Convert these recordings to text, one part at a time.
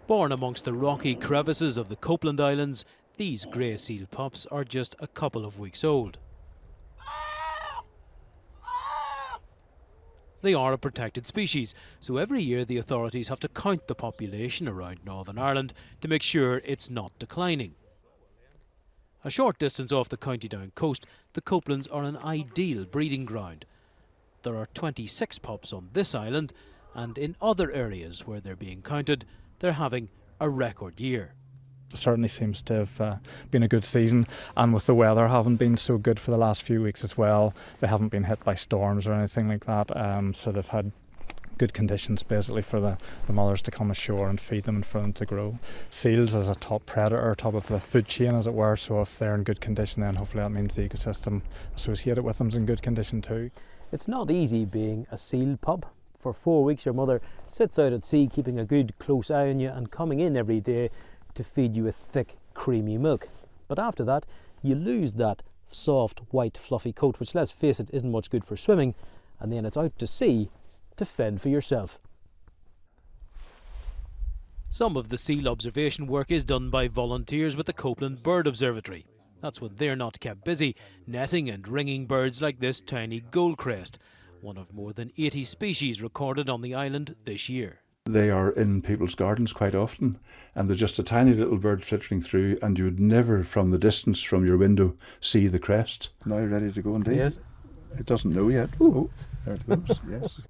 Born amongst the rocky crevices of the Copeland Islands, these grey seal pups are just a couple of weeks old. They are a protected species, so every year the authorities have to count the population around Northern Ireland to make sure it's not declining. A short distance off the County Down coast, the Copelands are an ideal breeding ground. There are 26 pups on this island, and in other areas where they're being counted, they're having a record year. It certainly seems to have been a good season, and with the weather having been so good for the last few weeks as well, they haven't been hit by storms or anything like that, so they've had good conditions basically for the mothers to come ashore and feed them and for them to grow. Seals is a top predator, top of the food chain as it were, so if they're in good condition then hopefully that means the ecosystem associated with them is in good condition too. It's not easy being a seal pup. For 4 weeks your mother sits out at sea keeping a good close eye on you and coming in every day to feed you with thick creamy milk. But after that you lose that soft white fluffy coat, which, let's face it, isn't much good for swimming, and then it's out to sea to fend for yourself. Some of the seal observation work is done by volunteers with the Copeland Bird Observatory. That's when they're not kept busy netting and ringing birds like this tiny goldcrest, one of more than 80 species recorded on the island this year. They are in people's gardens quite often, and they're just a tiny little bird flittering through, and you would never from the distance from your window see the crest. Now you're ready to go indeed? Yes. It doesn't know yet. Oh, there it goes, yes.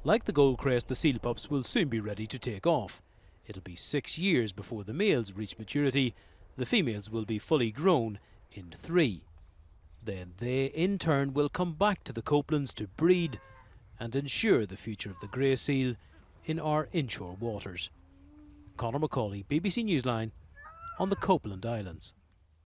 Like the goldcrest, the seal pups will soon be ready to take off. It'll be 6 years before the males reach maturity. The females will be fully grown in 3. Then they in turn will come back to the Copelands to breed and ensure the future of the grey seal in our inshore waters. Conor McCauley, BBC Newsline, on the Copeland Islands.